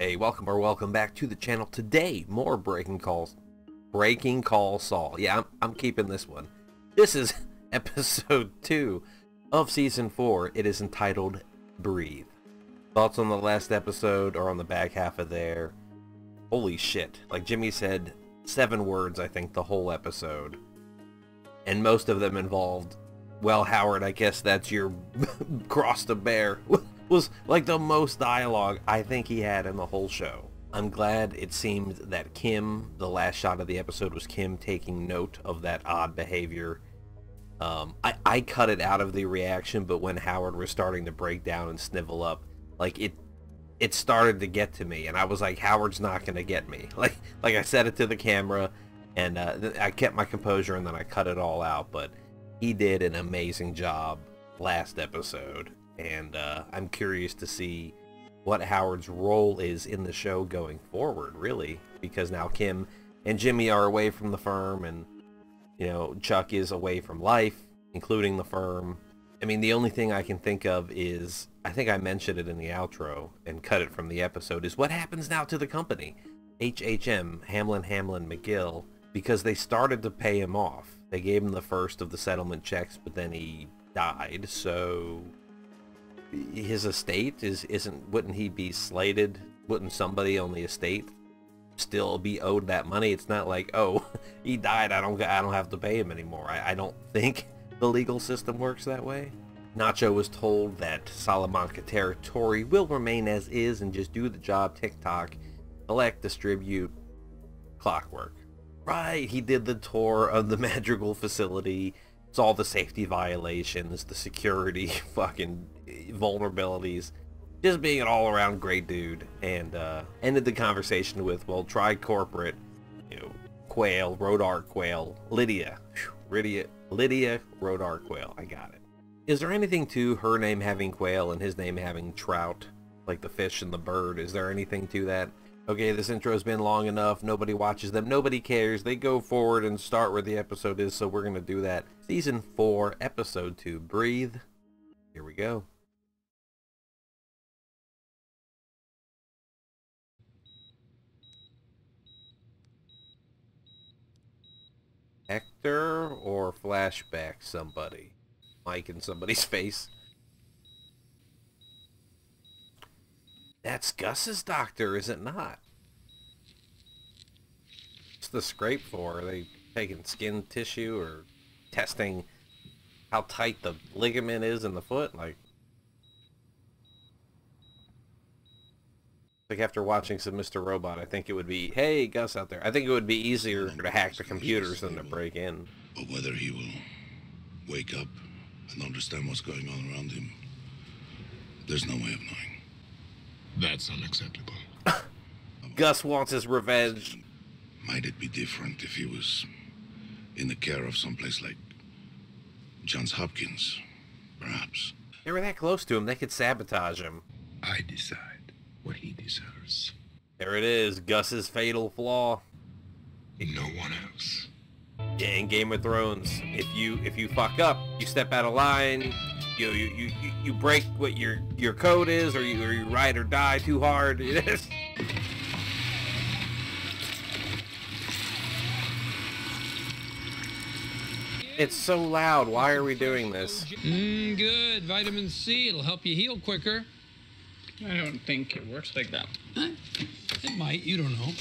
Hey, welcome back to the channel. Today, more Breaking Call Saul. Yeah, I'm keeping this one. This is episode 2 of season 4. It is entitled Breathe. Thoughts on the last episode or on the back half of there? Holy shit. Like Jimmy said, 7 words, I think, the whole episode. And most of them involved, well, Howard, I guess that's your cross to bear. Was like the most dialogue I think he had in the whole show. I'm glad it seemed that Kim, the last shot of the episode was Kim taking note of that odd behavior. I cut it out of the reaction, but when Howard was starting to break down and snivel up, like it started to get to me, and I was like, Howard's not gonna get me. Like I said it to the camera, and I kept my composure, and then I cut it all out. But he did an amazing job last episode. And I'm curious to see what Howard's role is in the show going forward, really, because now Kim and Jimmy are away from the firm, and you know, Chuck is away from life, including the firm. I mean, the only thing I can think of is, I think I mentioned it in the outro and cut it from the episode, is what happens now to the company, HHM, Hamlin McGill, because they started to pay him off. They gave him the first of the settlement checks, but then he died, so his estate wouldn't he be slated? Wouldn't somebody on the estate still be owed that money? It's not like, oh, he died, I don't have to pay him anymore. I don't think the legal system works that way. Nacho was told that Salamanca territory will remain as is and just do the job, TikTok, collect, distribute, clockwork. Right, he did the tour of the Madrigal facility, saw the safety violations, the security fucking vulnerabilities, just being an all-around great dude, and ended the conversation with, well, try corporate, you know, quail, road art quail, Lydia road art quail. I got it. Is there anything to her name having quail and his name having trout, like the fish and the bird? Is there anything to that? Okay, this intro's been long enough, nobody watches them, nobody cares, they go forward and start where the episode is, so we're gonna do that. Season 4, episode 2, Breathe. Here we go. Hector or flashback somebody? Mike in somebody's face. That's Gus's doctor, is it not? What's the scrape for? Are they taking skin tissue or testing how tight the ligament is in the foot? Like after watching some Mr. Robot, I think it would be, hey, Gus out there. I think it would be easier to hack the computers than to break in. But whether he will wake up and understand what's going on around him, there's no way of knowing. That's unacceptable. Gus wants his revenge. Might it be different if he was in the care of someplace like Johns Hopkins, perhaps? They were that close to him, they could sabotage him. I decide what he deserves. There it is, Gus's fatal flaw. No one else. Yeah, in Game of Thrones, if you fuck up, you step out of line, you break what your code is, or you ride or die too hard. It's so loud. Why are we doing this? Good. Vitamin C. It'll help you heal quicker. I don't think it works like that. It might. You don't know.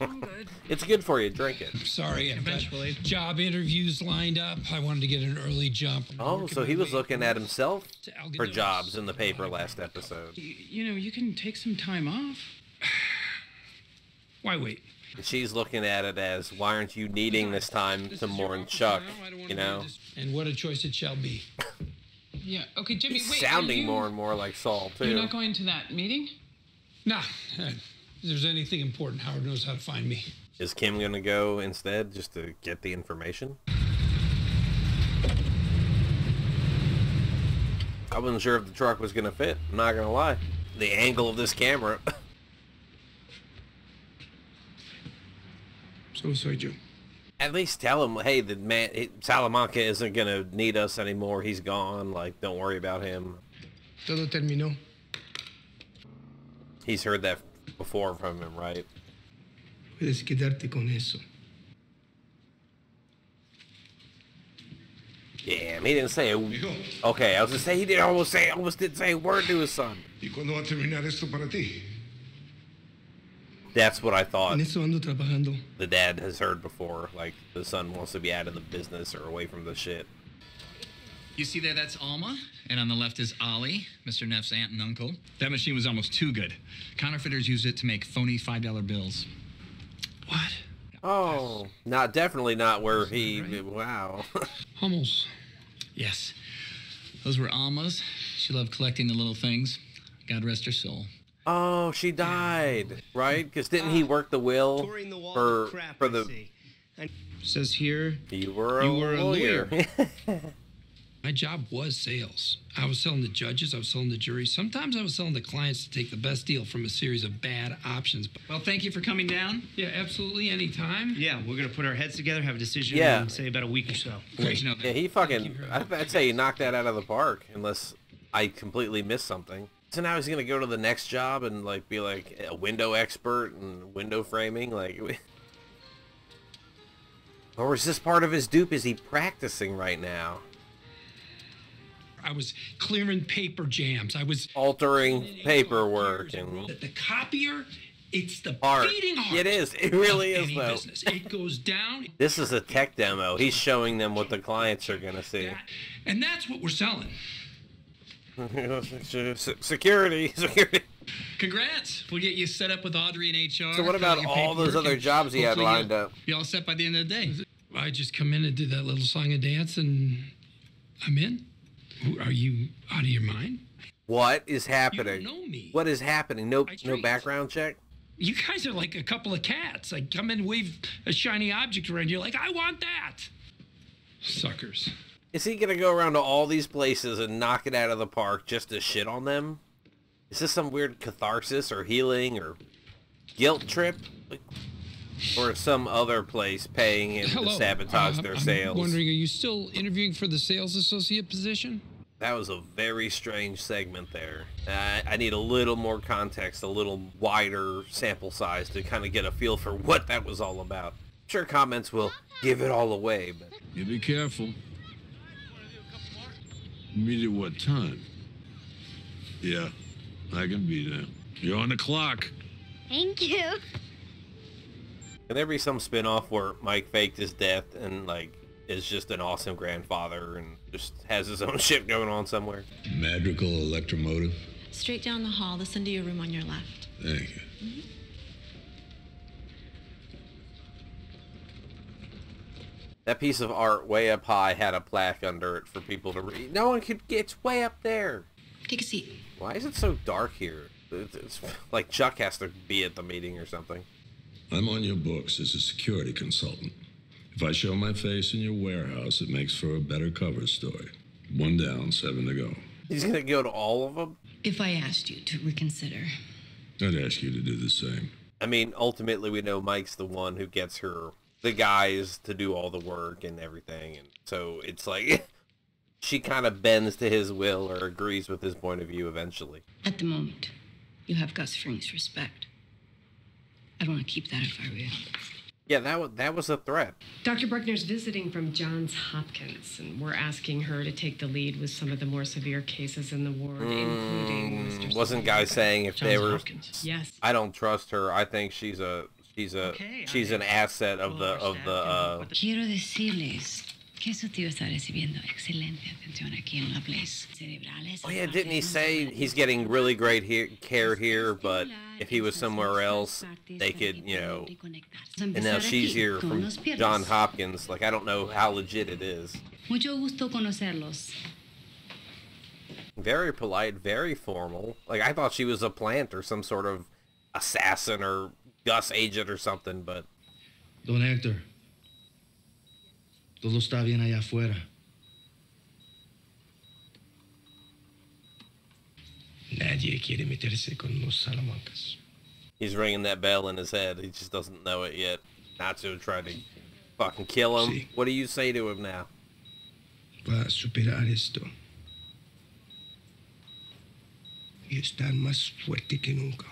I'm good. It's good for you. Drink it. Sorry. I've got Eventually. job interviews lined up. I wanted to get an early jump. Oh, so he was looking at himself to for Algodones. jobs in the paper last episode. You know, you can take some time off. Why wait? And she's looking at it as, why aren't you needing this time to mourn Chuck, you know? And what a choice it shall be. Yeah. Okay, Jimmy. He's wait. sounding more and more like Saul, too. You're not going to that meeting? Nah. If there's anything important, Howard knows how to find me. Is Kim gonna go instead, just to get the information? I wasn't sure if the truck was gonna fit, I'm not gonna lie. The angle of this camera. So soy yo. At least tell him, hey, the man, Salamanca isn't gonna need us anymore, he's gone, like, don't worry about him. Todo terminó. He's heard that before from him, right? Puedes quedarte con eso. Damn, he didn't say okay, I was gonna say he didn't almost didn't say a word to his son. ¿Y cuándo va a terminar esto para ti? That's what I thought. En eso ando trabajando. The dad has heard before, like the son wants to be out of the business or away from the shit. You see there, that's Alma, and on the left is Ollie, Mr. Neff's aunt and uncle. That machine was almost too good. Counterfeiters use it to make phony $5 bills. What? Oh, definitely not where he, wow. Hummels. Yes, those were Alma's. She loved collecting the little things. God rest her soul. Oh, she died, right? Because didn't he work the will for the... Says here, You were a lawyer. My job was sales. I was selling to judges, I was selling to juries. Sometimes I was selling to clients to take the best deal from a series of bad options. Well, thank you for coming down. Yeah, absolutely, anytime. Yeah, we're gonna put our heads together, have a decision in, say, about a week or so. Great. You know, Yeah, he fucking... I'd say he knocked that out of the park, unless I completely missed something. So now he's gonna go to the next job and like be like a window expert and window framing, like... Or is this part of his dupe? Is he practicing right now? I was clearing paper jams. I was Altering paperwork and... the copier. It's the Art. beating heart. It is. It really of is, any though. business. It goes down. This is a tech demo. He's showing them what the clients are gonna see. And that's what we're selling. Security. congrats. We'll get you set up with Audrey and HR. So what about all those other jobs he had lined up? Be all set by the end of the day. I just come in and do that little song and dance, and I'm in. Are you out of your mind? What is happening? You don't know me. What is happening? No treat. background check? You guys are like a couple of cats. I come in, wave a shiny object around, you're like, I want that. Suckers. Is he gonna go around to all these places and knock it out of the park just to shit on them? Is this some weird catharsis or healing or guilt trip? Or some other place paying him to sabotage their sales? I'm wondering, are you still interviewing for the sales associate position? That was a very strange segment there. I need a little more context, a little wider sample size to kind of get a feel for what that was all about. I'm sure comments will give it all away, but... You be careful. Meet at what time? Yeah, I can be there. You're on the clock. Thank you. Can there be some spin-off where Mike faked his death and, like, is just an awesome grandfather and just has his own shit going on somewhere? Madrigal Electromotive. Straight down the hall, this into your room on your left. Thank you. That piece of art way up high had a plaque under it for people to read. No one could get... It's way up there. Take a seat. Why is it so dark here? It's like Chuck has to be at the meeting or something. I'm on your books as a security consultant. If I show my face in your warehouse, it makes for a better cover story. 1 down, 7 to go. He's gonna go to all of them? If I asked you to reconsider. I'd ask you to do the same. I mean, ultimately we know Mike's the one who gets her, the guys to do all the work and everything. And so it's like, she kind of bends to his will or agrees with his point of view eventually. At the moment, you have Gus Fring's respect. I'd want to keep that if I were you. Yeah, that was a threat. Dr. Bruckner's visiting from Johns Hopkins, and we're asking her to take the lead with some of the more severe cases in the ward, including Mr. Wasn't guy saying if they were? Hopkins. Yes. I don't trust her. I think she's an asset of the Quiero decirles que su tío está recibiendo excelente atención aquí en la place. Cerebrales. Oh yeah, didn't he say he's getting really great care here, but if he was somewhere else, they could, you know, and now she's here from Johns Hopkins. Like, I don't know how legit it is. Mucho gusto conocerlos. Very polite, very formal. Like, I thought she was a plant or some sort of assassin or Gus agent or something, but... Don Hector, todo está bien allá afuera. Nadie quiere meterse con los Salamancas. He's ringing that bell in his head. He just doesn't know it yet. Nacho tried to fucking kill him. Sí. What do you say to him now? Va a superar esto. Y están más fuerte que nunca.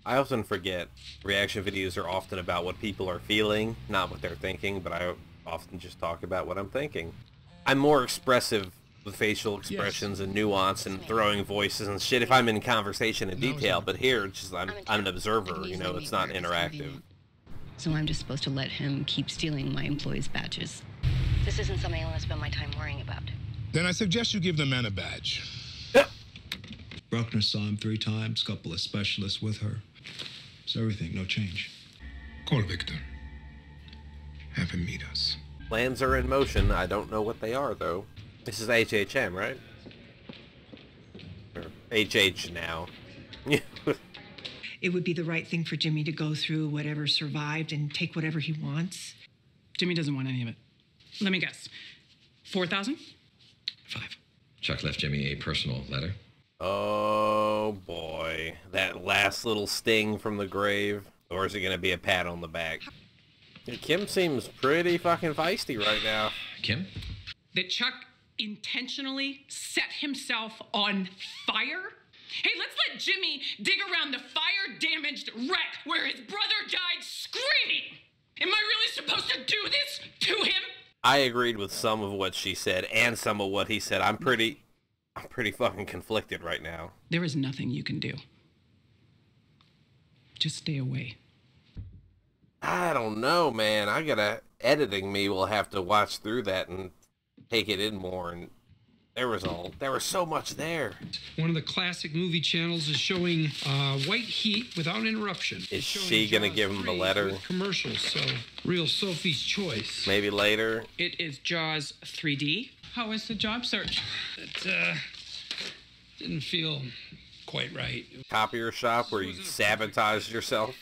I often forget reaction videos are often about what people are feeling, not what they're thinking, but I often just talk about what I'm thinking. I'm more expressive with facial expressions and nuance and throwing voices and shit if I'm in conversation in detail, but here it's just I'm an observer, you know, it's not interactive. So I'm just supposed to let him keep stealing my employees' badges. This isn't something I want to spend my time worrying about. Then I suggest you give the man a badge. Bruckner saw him 3 times, couple of specialists with her. It's everything, no change. Call Victor. Have him meet us. Plans are in motion. I don't know what they are, though. This is HHM, right? Or HH now. It would be the right thing for Jimmy to go through whatever survived and take whatever he wants. Jimmy doesn't want any of it. Let me guess. 4,000? 5. Chuck left Jimmy a personal letter. Oh boy, that last little sting from the grave, or is it gonna be a pat on the back? Kim seems pretty fucking feisty right now. Kim? That Chuck intentionally set himself on fire? Hey, let's let Jimmy dig around the fire-damaged wreck where his brother died screaming! Am I really supposed to do this to him? I agreed with some of what she said and some of what he said. I'm pretty fucking conflicted right now. There is nothing you can do. Just stay away. I don't know, man. Editing me will have to watch through that and take it in more, and there was so much there. One of the classic movie channels is showing White Heat without interruption. Is she gonna give him the letter? Commercials, so real Sophie's choice. Maybe later. It is Jaws 3D. How is the job search? It didn't feel quite right. Copier shop where you sabotage yourself.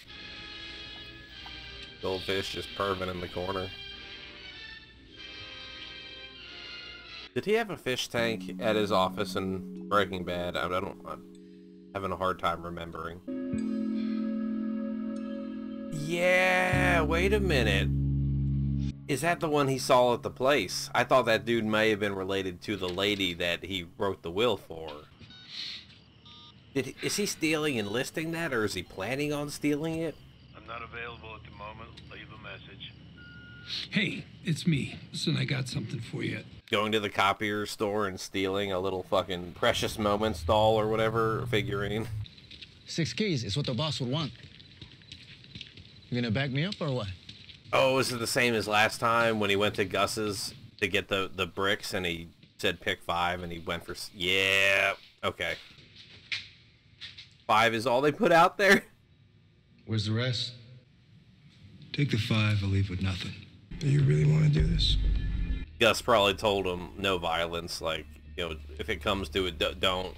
Goldfish just perving in the corner. Did he have a fish tank at his office in Breaking Bad? I'm having a hard time remembering. Yeah, wait a minute. Is that the one he saw at the place? I thought that dude may have been related to the lady that he wrote the will for. Is he stealing and listing that, or is he planning on stealing it? I'm not available at the moment. Leave a message. Hey, it's me. Listen, I got something for you. Going to the copier store and stealing a little fucking Precious Moments doll or whatever figurine. 6 keys is what the boss would want. You gonna back me up or what? Oh, is it the same as last time when he went to Gus's to get the bricks and he said pick 5 and he went for... Yeah, okay. 5 is all they put out there? Where's the rest? Take the 5, I'll leave with nothing. Do you really want to do this? Gus probably told him no violence, like, you know, if it comes to it, don't.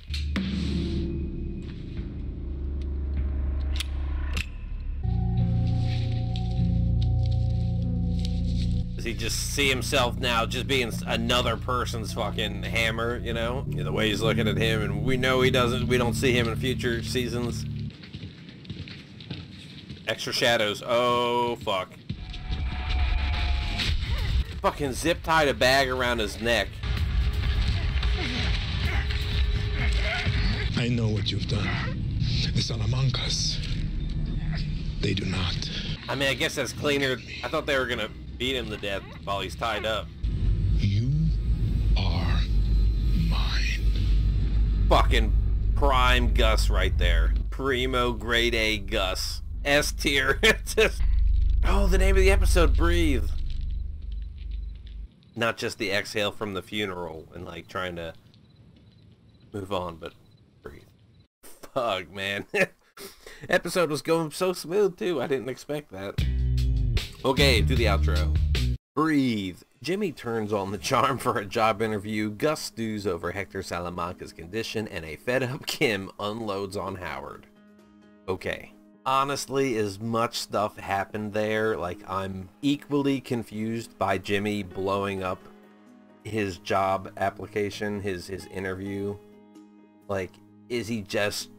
Does he just see himself now just being another person's fucking hammer, you know? The way he's looking at him, and we know we don't see him in future seasons. Extra shadows. Oh, fuck. Fucking zip tied a bag around his neck. I know what you've done. The Salamancas, they do not. I mean, I guess that's cleaner. I thought they were gonna beat him to death while he's tied up. You are mine. Fucking prime Gus right there. Primo grade A Gus. S tier. Oh, the name of the episode, Breathe. Not just the exhale from the funeral and like trying to move on, but breathe. Fuck, man. Episode was going so smooth too. I didn't expect that. Okay, do the outro. Breathe. Jimmy turns on the charm for a job interview. Gus stews over Hector Salamanca's condition, and a fed-up Kim unloads on Howard. Okay. Honestly, as much stuff happened there, like, I'm equally confused by Jimmy blowing up his job application, his interview. Like, is he just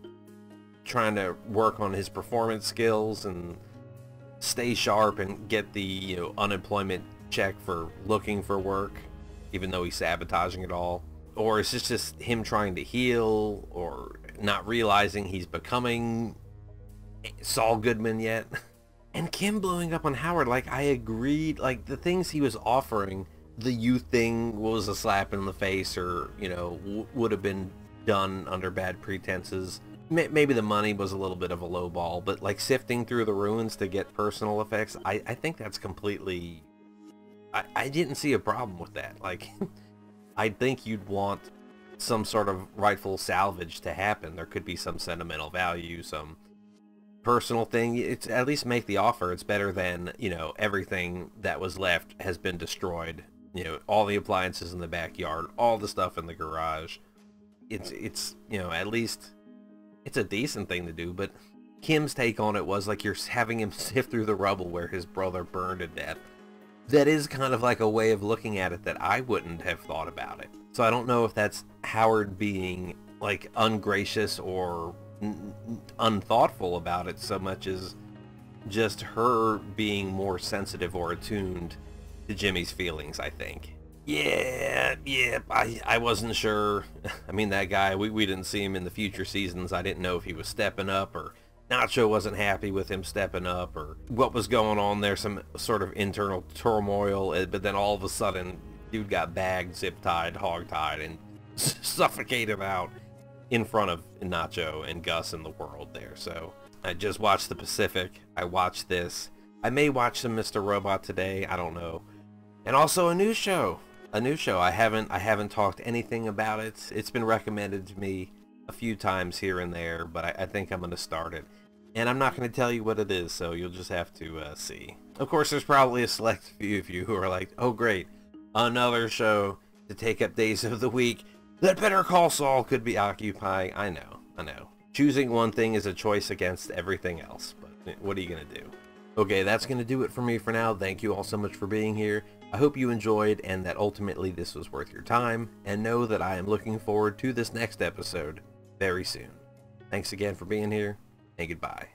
trying to work on his performance skills and stay sharp and get the, you know, unemployment check for looking for work, even though he's sabotaging it all? Or is this just him trying to heal, or not realizing he's becoming Saul Goodman yet. And Kim blowing up on Howard, like, I agreed, like, the things he was offering, the youth thing was a slap in the face, or, you know, would have been done under bad pretenses. Maybe the money was a little bit of a low ball, but, like, sifting through the ruins to get personal effects, I think that's completely... I didn't see a problem with that. Like, I think you'd want some sort of rightful salvage to happen. There could be some sentimental value, some personal thing. It's at least make the offer. It's better than, you know, everything that was left has been destroyed. You know, all the appliances in the backyard, all the stuff in the garage. It's you know, at least it's a decent thing to do. But Kim's take on it was like you're having him sift through the rubble where his brother burned to death. That is kind of like a way of looking at it that I wouldn't have thought about it. So I don't know if that's Howard being like ungracious or unthoughtful about it so much as just her being more sensitive or attuned to Jimmy's feelings, I think. Yeah, I wasn't sure. I mean, that guy, we didn't see him in the future seasons. I didn't know if he was stepping up or Nacho wasn't happy with him stepping up or what was going on there, some sort of internal turmoil, but then all of a sudden, dude got bagged, zip-tied, hog-tied, and suffocated out in front of Nacho and Gus and the world there. So I just watched The Pacific. I watched this. I may watch some Mr. Robot today. I don't know. And also a new show. I haven't talked anything about it. It's been recommended to me a few times here and there, but I think I'm going to start it. And I'm not going to tell you what it is, so you'll just have to see. Of course, there's probably a select few of you who are like, oh great, another show to take up days of the week that Better Call Saul could be occupying. I know. Choosing one thing is a choice against everything else, but what are you going to do? Okay, that's going to do it for me for now. Thank you all so much for being here. I hope you enjoyed and that ultimately this was worth your time, and know that I am looking forward to this next episode very soon. Thanks again for being here, and goodbye.